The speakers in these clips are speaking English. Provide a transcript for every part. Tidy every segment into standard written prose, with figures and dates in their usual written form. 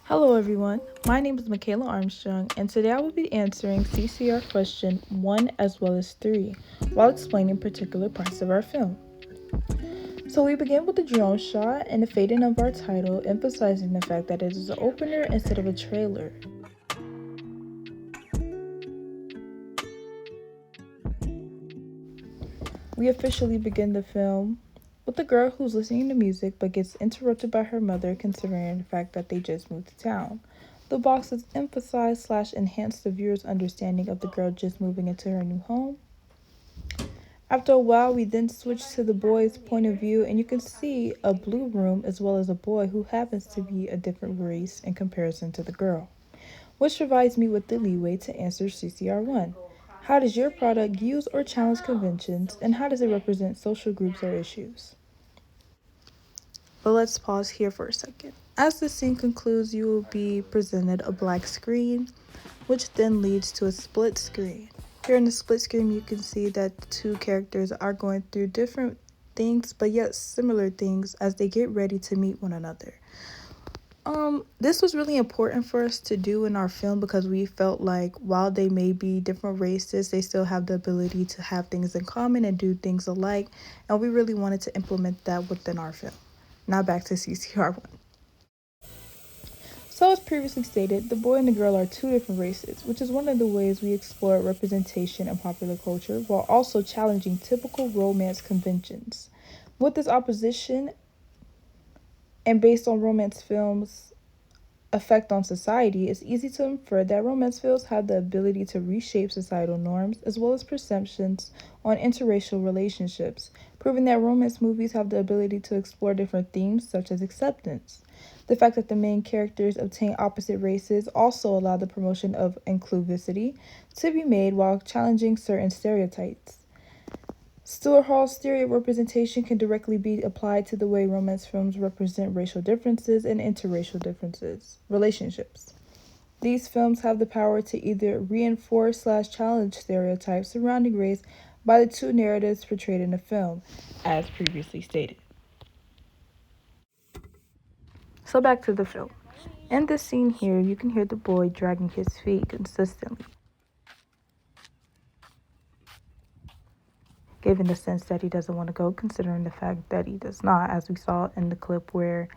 Hello everyone, my name is Michaela Armstrong and today I will be answering CCR question 1 as well as 3 while explaining particular parts of our film. So we begin with the drone shot and the fading of our title, emphasizing the fact that it is an opener instead of a trailer. We officially begin the film with the girl who's listening to music but gets interrupted by her mother considering the fact that they just moved to town. The boxes emphasize / enhance the viewer's understanding of the girl just moving into her new home. After a while, we then switch to the boy's point of view, and you can see a blue room as well as a boy who happens to be a different race in comparison to the girl, which provides me with the leeway to answer CCR1. How does your product use or challenge conventions, and how does it represent social groups or issues? But let's pause here for a second. As the scene concludes, you will be presented a black screen, which then leads to a split screen. Here in the split screen, you can see that the two characters are going through different things, but yet similar things as they get ready to meet one another. This was really important for us to do in our film because we felt like while they may be different races, they still have the ability to have things in common and do things alike, and we really wanted to implement that within our film. Now back to CCR1. So as previously stated, the boy and the girl are two different races, which is one of the ways we explore representation in popular culture while also challenging typical romance conventions. With this opposition and based on romance films' effect on society, it's easy to infer that romance films have the ability to reshape societal norms as well as perceptions on interracial relationships, proving that romance movies have the ability to explore different themes such as acceptance. The fact that the main characters obtain opposite races also allow the promotion of inclusivity to be made while challenging certain stereotypes. Stuart Hall's theory of representation can directly be applied to the way romance films represent racial differences and interracial relationships. These films have the power to either reinforce / challenge stereotypes surrounding race by the two narratives portrayed in the film, as previously stated. So back to the film. In this scene here, you can hear the boy dragging his feet consistently, giving the sense that he doesn't want to go, considering the fact that he does not, as we saw in the clip where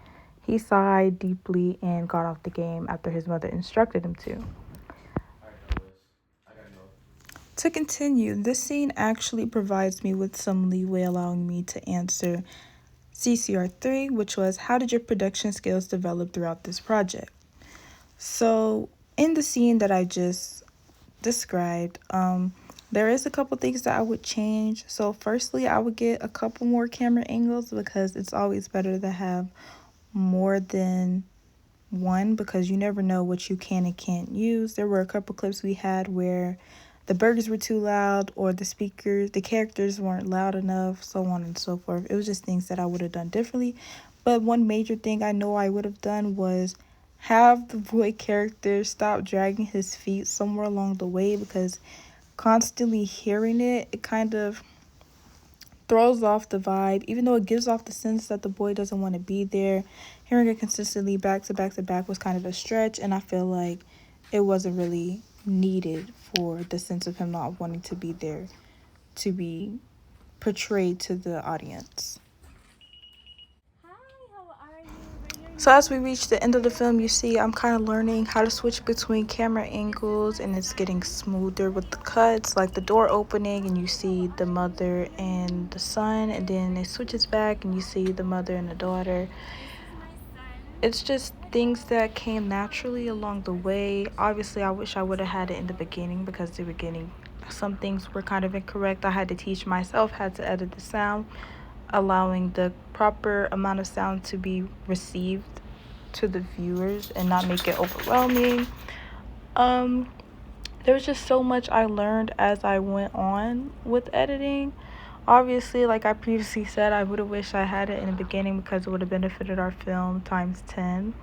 he sighed deeply and got off the game after his mother instructed him to. To continue, this scene actually provides me with some leeway, allowing me to answer CCR3, which was, how did your production skills develop throughout this project? So in the scene that I just described, there is a couple things that I would change. So firstly, I would get a couple more camera angles because it's always better to have more than one because you never know what you can and can't use. There were a couple clips we had where the burgers were too loud or the characters weren't loud enough, so on and so forth. It was just things that I would have done differently. But one major thing I know I would have done was have the boy character stop dragging his feet somewhere along the way because constantly hearing it kind of throws off the vibe, even though it gives off the sense that the boy doesn't want to be there. Hearing it consistently back to back to back was kind of a stretch, and I feel like it wasn't really needed for the sense of him not wanting to be there to be portrayed to the audience. So as we reach the end of the film, you see I'm kind of learning how to switch between camera angles, and it's getting smoother with the cuts, like the door opening and you see the mother and the son, and then it switches back and you see the mother and the daughter. It's just things that came naturally along the way. Obviously, I wish I would have had it in the beginning because the beginning, some things were kind of incorrect. I had to teach myself how to edit the sound, allowing the proper amount of sound to be received to the viewers and not make it overwhelming. There was just so much I learned as I went on with editing. Obviously, like I previously said, I would have wished I had it in the beginning because it would have benefited our film times 10.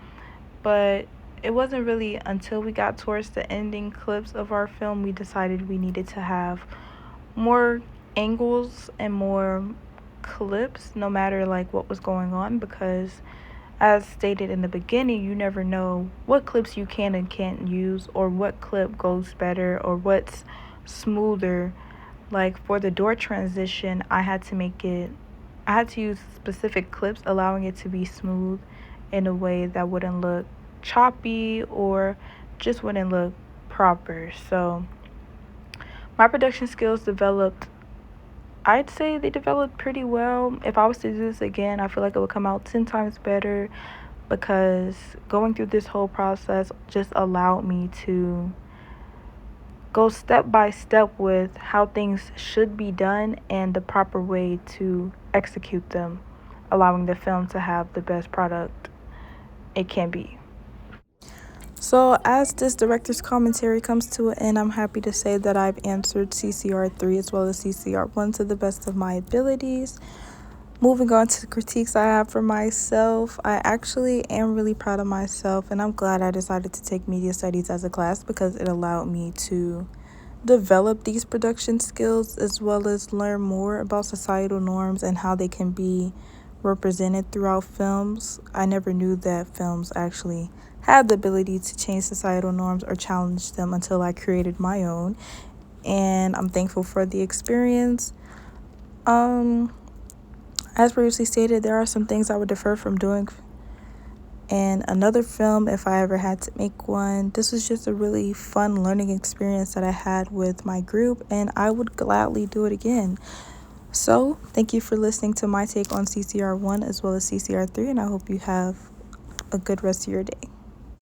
But it wasn't really until we got towards the ending clips of our film we decided we needed to have more angles and more clips no matter like what was going on, because as stated in the beginning, you never know what clips you can and can't use, or what clip goes better, or what's smoother. Like for the door transition, I had to use specific clips, allowing it to be smooth in a way that wouldn't look choppy or just wouldn't look proper. So my production skills developed, I'd say they developed pretty well. If I was to do this again, I feel like it would come out 10 times better, because going through this whole process just allowed me to go step by step with how things should be done and the proper way to execute them, allowing the film to have the best product it can be. So, as this director's commentary comes to an end, I'm happy to say that I've answered CCR3 as well as CCR1 to the best of my abilities. Moving on to the critiques I have for myself, I actually am really proud of myself, and I'm glad I decided to take media studies as a class, because it allowed me to develop these production skills as well as learn more about societal norms and how they can be represented throughout films. I never knew that films actually had the ability to change societal norms or challenge them until I created my own, and I'm thankful for the experience. Um, as previously stated, there are some things I would defer from doing in another film if I ever had to make one. This was just a really fun learning experience that I had with my group, and I would gladly do it again. So, thank you for listening to my take on CCR1 as well as CCR3, and I hope you have a good rest of your day.